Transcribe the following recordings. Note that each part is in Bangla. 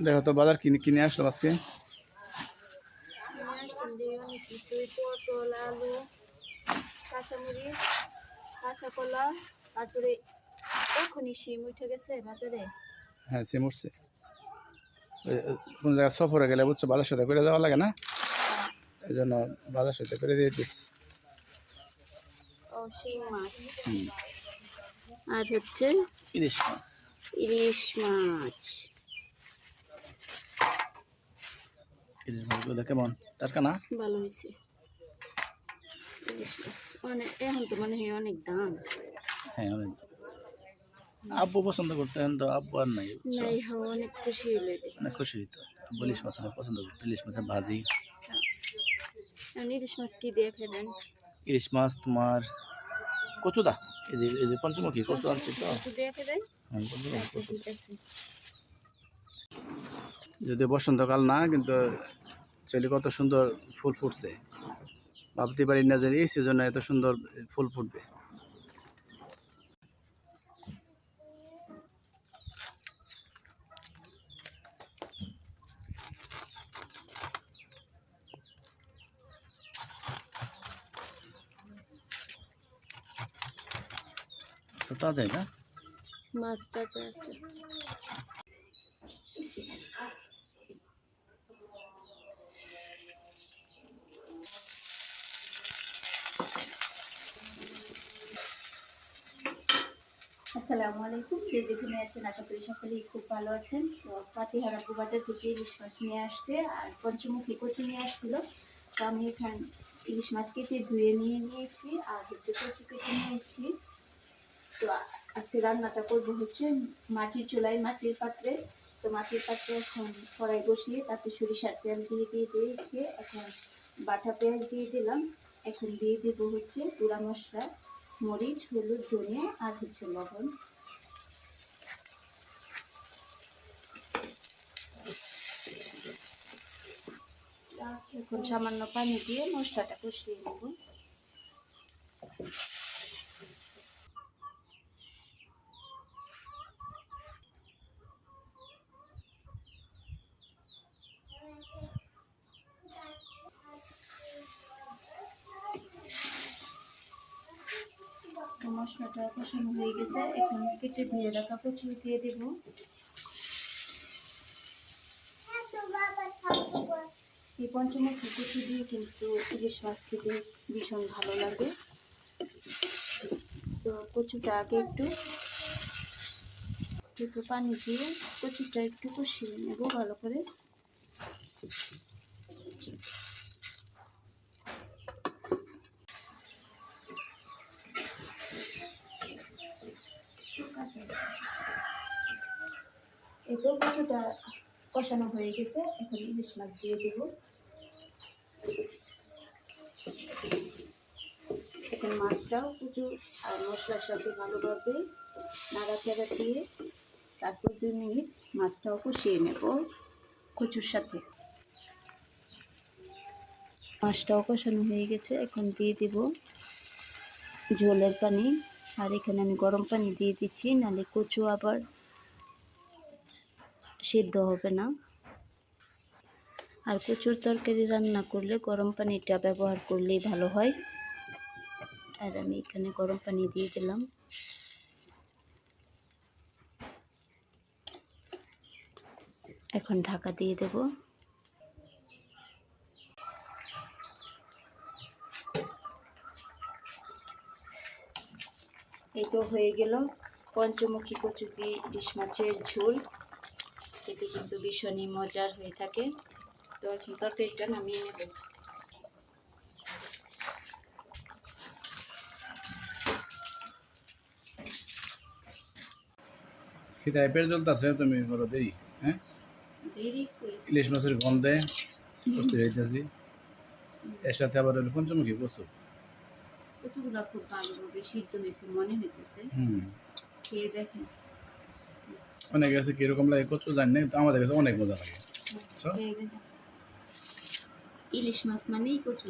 দেখো তো বাজার কিনে কিনে আসলাম আজকে। পটল, আলু, কাঁচামরিচ, কাঁচা কলা, তারপরে এখনই শিম উঠে গেছে বাজারে। হ্যাঁ, সিম উঠছে। কোন জায়গায় সফরে গেলে বুঝছো বাজার সাথে করে যাওয়া লাগে না, এই জন্য বাজার সাথে করে দিয়ে দিচ্ছি। ও শিম মাছ আর হচ্ছে ইলিশ মাছ। ইলিশ মাছ। ইলিশ মাছগুলো কেমন, টাটকা না? ভালো হয়েছে। ইলিশ মাছ অনেক, এখন তো মনে হয় অনেক দাম। হ্যাঁ, অনেক। আব্বু পছন্দ করতেন তো, আব্বু আর নাই বুঝছো। নাই, হওয়া অনেক খুশি হইলো। অনেক খুশি হইতো। আব্বু ইলিশ মাছ অনেক পছন্দ করতো, ইলিশ মাছের ভাজি। ইলিশ মাছ কি দিয়ে খাবেন? ইলিশ মাছ তোমার কচুদা, এই যে পঞ্চমুখী কচু আনছি তো। কচু দিয়ে খাবেন? হ্যাঁ, পঞ্চমুখী আচ্ছা, কচু। ঠিক আছে। যদি বসন্তকাল না, কিন্তু চলে কত সুন্দর ফুল ফুটছে। ভাবতে পারি না যে এই সিজনে এত সুন্দর ফুল ফুটবে। তাজাই না? মাছ তাজা আছে। আসসালামু আলাইকুম। যে যেখানে আছেন আশা করি সকলেই খুব ভালো আছেন। তো পাতিহারা বাজার থেকে ইলিশ মাছ নিয়ে আসছে আর পঞ্চমুখী কচু নিয়ে আসছিল। তো আমি এখানে ইলিশ মাছ কেটে ধুয়ে নিয়ে নিয়েছি আর হচ্ছে কচু কেটে নিয়েছি। তো আজকে রান্নাটা করবো হচ্ছে মাটির চুলায়, মাটির পাত্রে। তো মাটির পাত্রে এখন কড়াই বসিয়ে তাতে সরিষার তেল দিয়ে দিয়েছি। এখন বাটা পেঁয়াজ দিয়ে দিলাম। এখন দিয়ে দেব হচ্ছে গুঁড়া মশলা, মরিচ, হলুদ, ধনিয়া আর হচ্ছে লবণ। এখন সামান্য পানি দিয়ে মশলাটা কষিয়ে নেব। মশলাটা কষানো হয়ে গেছে, এখন কেটে ধুয়ে রাখা কচু দিয়ে দেব। এই পঞ্চমুখী কচু দিয়ে কিন্তু ইলিশ মাছ খেতে ভীষণ ভালো লাগে। তো কচুটা আগে একটু পানি দিয়ে কচুটা একটু কষিয়ে নেব ভালো করে। এই তো কচুটা কষানো হয়ে গেছে, এখন ইলিশ মাছ দিয়ে দেব। এখন মাছটাও কচু আর মশলার সাথে ভালোভাবে নাড়াচাড়া দিয়ে তারপর 2 মিনিট মাছটাও কষিয়ে নেব কচুর সাথে। মাছটাও কষানো হয়ে গেছে, এখন দিয়ে দেব ঝোলের পানি। আর এখানে আমি গরম পানি দিয়ে দিচ্ছি, নাহলে কচু আবার সিদ্ধ হবে না। আর কচুর তরকারি রান্না করলে গরম পানিটা ব্যবহার করলেই ভালো হয়। আর আমি এখানে গরম পানি দিয়ে দিলাম। এখন ঢাকা দিয়ে দেব। এই তো হয়ে গেল পঞ্চমুখী কচু দিয়ে ইলিশ মাছের ঝোল। এতে কিন্তু ভীষণই মজার হয়ে থাকে। তো এখন তরকারিটা নামিয়ে নেব। খিদায় পেট জ্বলতেছে, তুমি বলো দেরি। হ্যাঁ, ইলিশ মাছের গন্ধে অস্থির হইতেছি। এর সাথে আবার হলো পঞ্চমুখী কচু। কচুগুলা খুব ভালোভাবে সিদ্ধ হয়েছে মনে হইতেছে। খেয়ে দেখেন। অনেক কাছে কিরকম লাগে কচু জানি না, কিন্তু আমাদের কাছে অনেক মজা লাগে। খেয়ে দেখেন। ইলিশ মাছ মানেই কচু।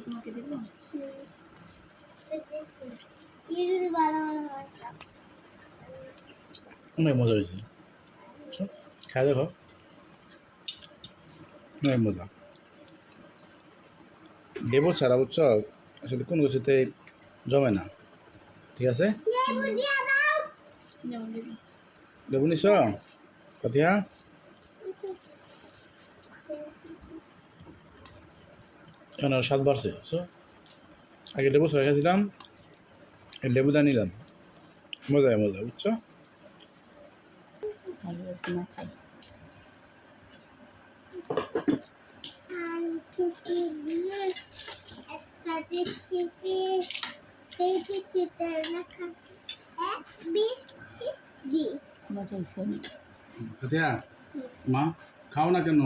তোমাকে দেবো। অনেক মজা হয়েছে। খাই দেখো অনেক মজা লেবু ছাড়া বুঝছো আসলে কোনো কিছুতে জমে না ঠিক আছে লেবু নিছ পাতিয়া কেন স্বাদ বাড়ছে বুঝছো আগে লেবু ছাড়া খেয়েছিলাম এই লেবু দা নিলাম মজা মজা বুঝছো পাতিয়া মা খাও না কেন